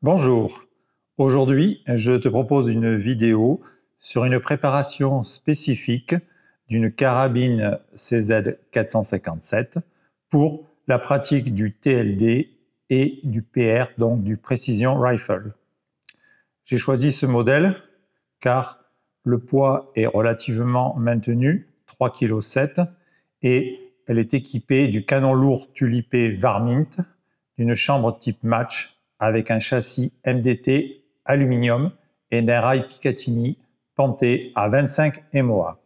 Bonjour, aujourd'hui je te propose une vidéo sur une préparation spécifique d'une carabine CZ457 pour la pratique du TLD et du PR, donc du Precision Rifle. J'ai choisi ce modèle car le poids est relativement maintenu, 3,7 kg, et elle est équipée du canon lourd tulipé Varmint, d'une chambre type match avec un châssis MDT aluminium et d'un rail Picatinny penté à 25 MOA.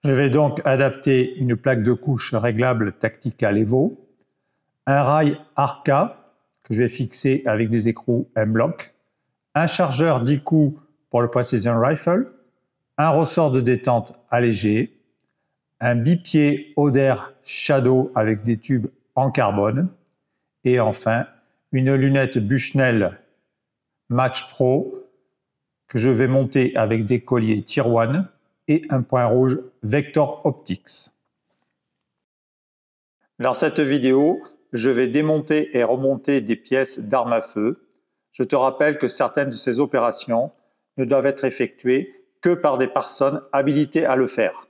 Je vais donc adapter une plaque de couche réglable Tactical Evo, un rail Arca que je vais fixer avec des écrous M-Lock, un chargeur 10 coups pour le Precision Rifle, un ressort de détente allégé, un bipied Oder Shadow avec des tubes en carbone et enfin une lunette Bushnell Match Pro que je vais monter avec des colliers Tier 1 et un point rouge Vector Optics. Dans cette vidéo, je vais démonter et remonter des pièces d'armes à feu. Je te rappelle que certaines de ces opérations ne doivent être effectuées que par des personnes habilitées à le faire.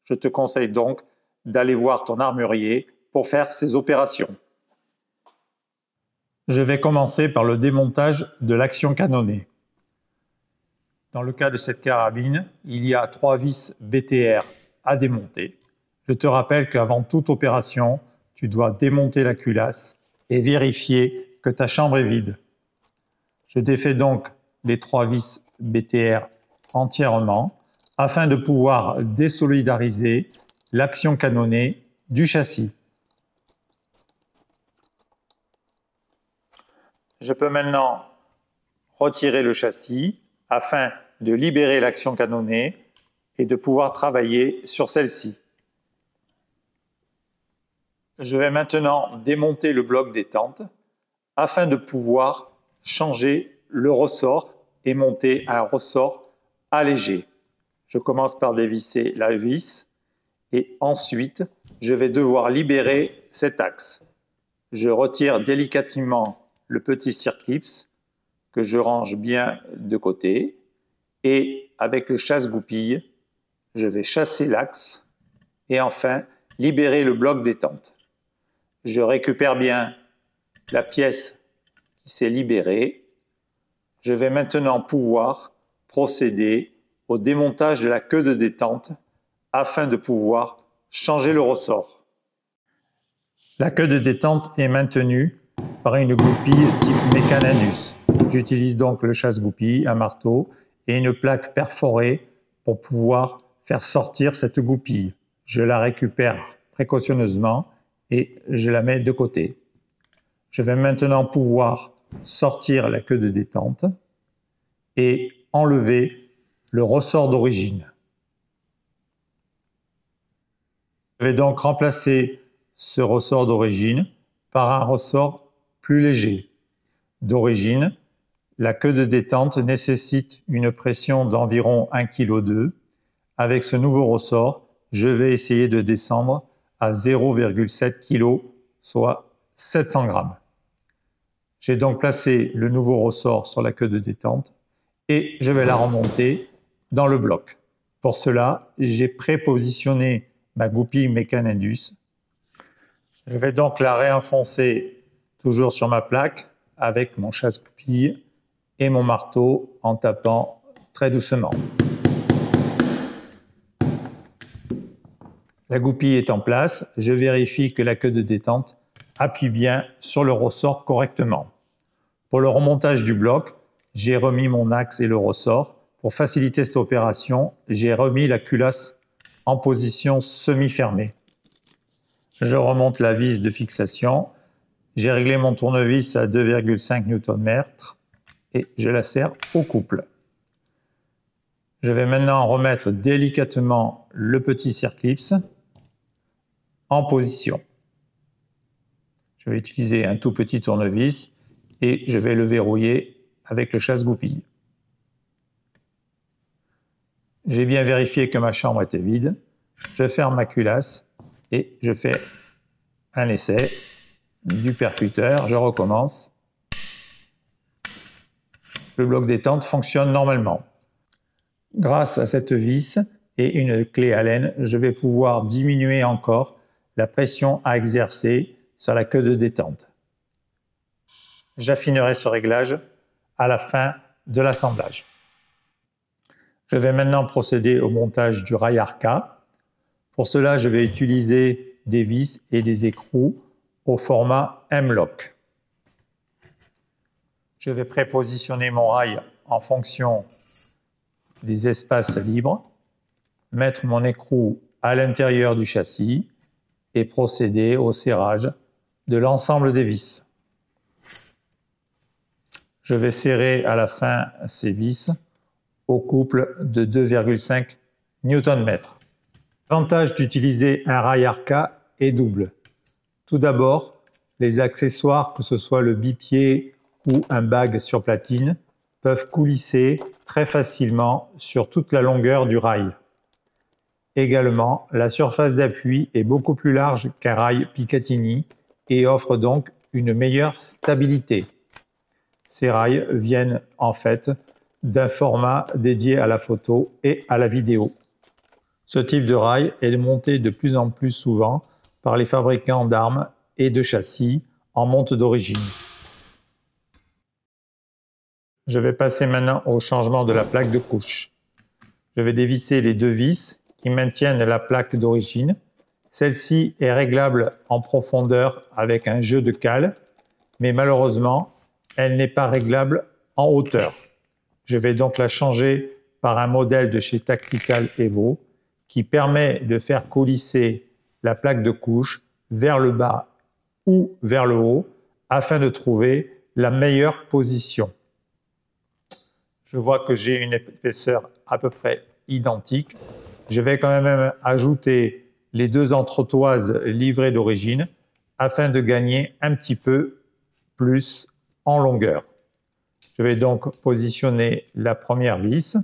Je te conseille donc d'aller voir ton armurier pour faire ces opérations. Je vais commencer par le démontage de l'action canonnée. Dans le cas de cette carabine, il y a 3 vis BTR à démonter. Je te rappelle qu'avant toute opération, tu dois démonter la culasse et vérifier que ta chambre est vide. Je défais donc les 3 vis BTR entièrement afin de pouvoir désolidariser l'action canonnée du châssis. Je peux maintenant retirer le châssis afin de libérer l'action canonnée et de pouvoir travailler sur celle-ci. Je vais maintenant démonter le bloc détente afin de pouvoir changer le ressort et monter un ressort allégé. Je commence par dévisser la vis et ensuite je vais devoir libérer cet axe. Je retire délicatement le petit circlips que je range bien de côté et avec le chasse-goupille, je vais chasser l'axe et enfin libérer le bloc détente. Je récupère bien la pièce qui s'est libérée. Je vais maintenant pouvoir procéder au démontage de la queue de détente afin de pouvoir changer le ressort. La queue de détente est maintenue par une goupille type Mecanandus. J'utilise donc le chasse-goupille, un marteau et une plaque perforée pour pouvoir faire sortir cette goupille. Je la récupère précautionneusement et je la mets de côté. Je vais maintenant pouvoir sortir la queue de détente et enlever le ressort d'origine. Je vais donc remplacer ce ressort d'origine par un ressort plus léger. D'origine, la queue de détente nécessite une pression d'environ 1,2 kg. Avec ce nouveau ressort, je vais essayer de descendre à 0,7 kg, soit 700 g. J'ai donc placé le nouveau ressort sur la queue de détente et je vais la remonter dans le bloc. Pour cela, j'ai prépositionné ma goupille Mecanandus. Je vais donc la réenfoncer toujours sur ma plaque avec mon chasse-goupille et mon marteau en tapant très doucement. La goupille est en place, je vérifie que la queue de détente appuie bien sur le ressort correctement. Pour le remontage du bloc, j'ai remis mon axe et le ressort. Pour faciliter cette opération, j'ai remis la culasse en position semi-fermée. Je remonte la vis de fixation. J'ai réglé mon tournevis à 2,5 Nm et je la serre au couple. Je vais maintenant remettre délicatement le petit circlips en position. Je vais utiliser un tout petit tournevis et je vais le verrouiller avec le chasse-goupille. J'ai bien vérifié que ma chambre était vide. Je ferme ma culasse et je fais un essai du percuteur. Je recommence. Le bloc détente fonctionne normalement. Grâce à cette vis et une clé Allen, je vais pouvoir diminuer encore la pression à exercer sur la queue de détente. J'affinerai ce réglage à la fin de l'assemblage. Je vais maintenant procéder au montage du rail Arca. Pour cela, je vais utiliser des vis et des écrous au format M-LOK. Je vais prépositionner mon rail en fonction des espaces libres, mettre mon écrou à l'intérieur du châssis et procéder au serrage de l'ensemble des vis. Je vais serrer à la fin ces vis au couple de 2,5 Nm. L'avantage d'utiliser un rail Arca est double. Tout d'abord, les accessoires, que ce soit le bipied ou un bag sur platine, peuvent coulisser très facilement sur toute la longueur du rail. Également, la surface d'appui est beaucoup plus large qu'un rail Picatinny et offre donc une meilleure stabilité. Ces rails viennent en fait d'un format dédié à la photo et à la vidéo. Ce type de rail est monté de plus en plus souvent par les fabricants d'armes et de châssis en monte d'origine. Je vais passer maintenant au changement de la plaque de couche. Je vais dévisser les deux vis qui maintiennent la plaque d'origine. Celle-ci est réglable en profondeur avec un jeu de cale, mais malheureusement, elle n'est pas réglable en hauteur. Je vais donc la changer par un modèle de chez Tactical Evo qui permet de faire coulisser la plaque de couche vers le bas ou vers le haut afin de trouver la meilleure position. Je vois que j'ai une épaisseur à peu près identique. Je vais quand même ajouter les deux entretoises livrées d'origine afin de gagner un petit peu plus en longueur. Je vais donc positionner la première vis,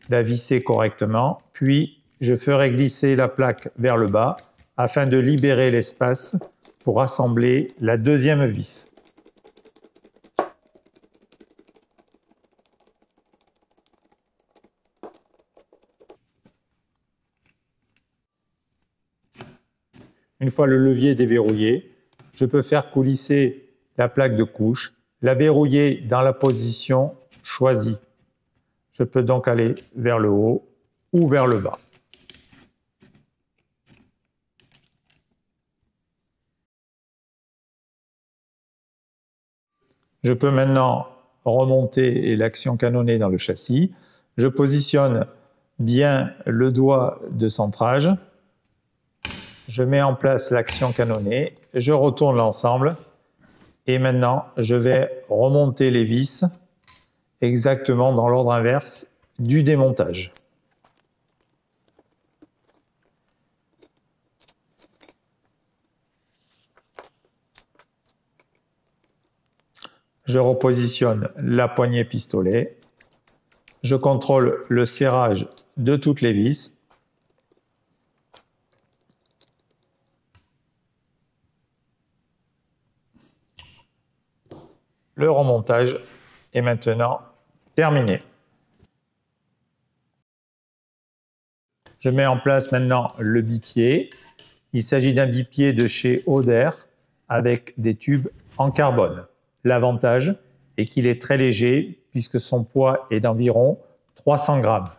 la visser correctement, puis je ferai glisser la plaque vers le bas afin de libérer l'espace pour assembler la deuxième vis. Une fois le levier déverrouillé, je peux faire coulisser la plaque de couche, la verrouiller dans la position choisie. Je peux donc aller vers le haut ou vers le bas. Je peux maintenant remonter l'action canonnée dans le châssis. Je positionne bien le doigt de centrage. Je mets en place l'action canonnée, je retourne l'ensemble et maintenant je vais remonter les vis exactement dans l'ordre inverse du démontage. Je repositionne la poignée pistolet, je contrôle le serrage de toutes les vis. Le remontage est maintenant terminé. Je mets en place maintenant le bipied. Il s'agit d'un bipied de chez Oder avec des tubes en carbone. L'avantage est qu'il est très léger puisque son poids est d'environ 300 grammes.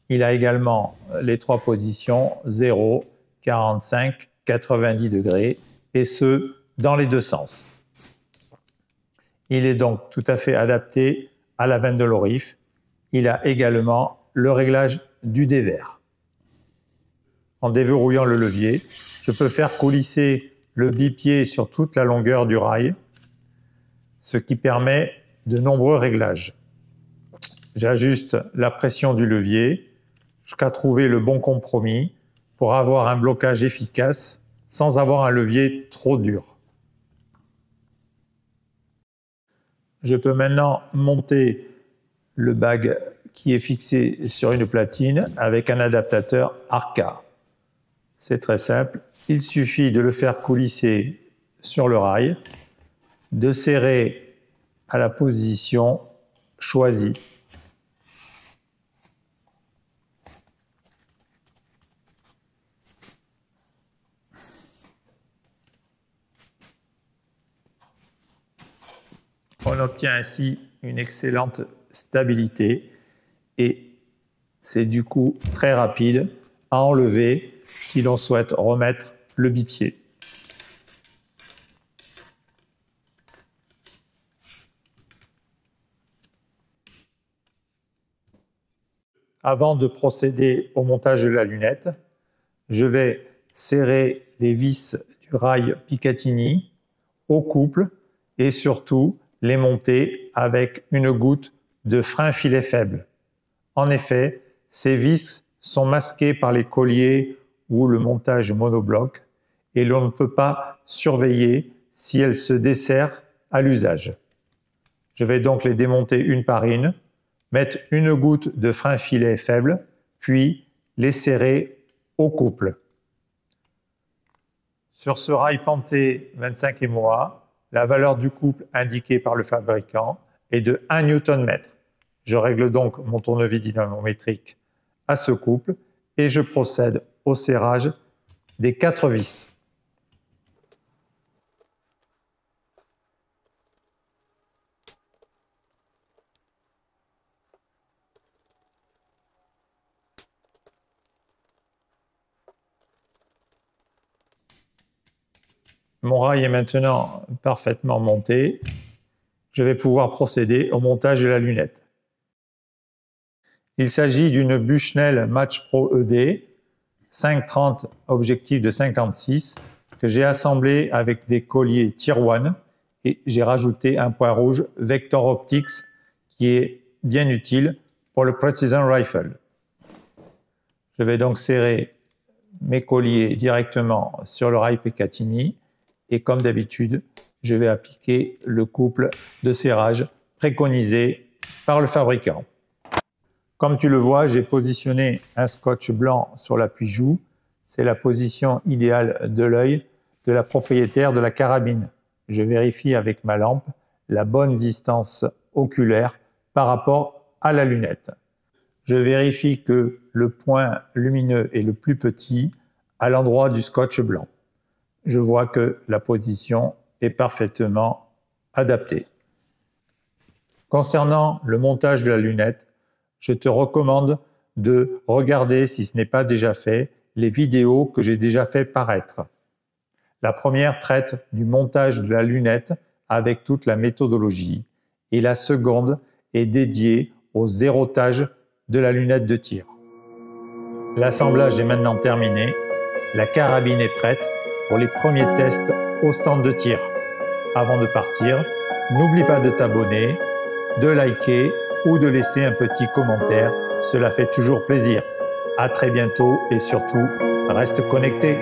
Il a également les trois positions 0, 45, 90 degrés et ce dans les deux sens. Il est donc tout à fait adapté à la veine de l'orif. Il a également le réglage du dévers. En déverrouillant le levier, je peux faire coulisser le bipied sur toute la longueur du rail, ce qui permet de nombreux réglages. J'ajuste la pression du levier jusqu'à trouver le bon compromis pour avoir un blocage efficace sans avoir un levier trop dur. Je peux maintenant monter le bag qui est fixé sur une platine avec un adaptateur Arca. C'est très simple, il suffit de le faire coulisser sur le rail, de serrer à la position choisi. On obtient ainsi une excellente stabilité et c'est du coup très rapide à enlever si l'on souhaite remettre le bipied. Avant de procéder au montage de la lunette, je vais serrer les vis du rail Picatinny au couple et surtout les monter avec une goutte de frein filet faible. En effet, ces vis sont masquées par les colliers ou le montage monobloc et l'on ne peut pas surveiller si elles se desserrent à l'usage. Je vais donc les démonter une par une, mettre une goutte de frein filet faible, puis les serrer au couple. Sur ce rail Panté 25 MOA, la valeur du couple indiquée par le fabricant est de 1 Nm. Je règle donc mon tournevis dynamométrique à ce couple et je procède au serrage des 4 vis. Mon rail est maintenant parfaitement monté. Je vais pouvoir procéder au montage de la lunette. Il s'agit d'une Bushnell Match Pro ED 530 objectif de 56 que j'ai assemblé avec des colliers Tier 1 et j'ai rajouté un point rouge Vector Optics qui est bien utile pour le Precision Rifle. Je vais donc serrer mes colliers directement sur le rail Picatinny et comme d'habitude, je vais appliquer le couple de serrage préconisé par le fabricant. Comme tu le vois, j'ai positionné un scotch blanc sur l'appui-joue. C'est la position idéale de l'œil de la propriétaire de la carabine. Je vérifie avec ma lampe la bonne distance oculaire par rapport à la lunette. Je vérifie que le point lumineux est le plus petit à l'endroit du scotch blanc. Je vois que la position est parfaitement adaptée. Concernant le montage de la lunette, je te recommande de regarder, si ce n'est pas déjà fait, les vidéos que j'ai déjà fait paraître. La première traite du montage de la lunette avec toute la méthodologie et la seconde est dédiée au zérotage de la lunette de tir. L'assemblage est maintenant terminé, la carabine est prête pour les premiers tests au stand de tir. Avant de partir, n'oublie pas de t'abonner, de liker ou de laisser un petit commentaire, cela fait toujours plaisir. À très bientôt et surtout, reste connecté.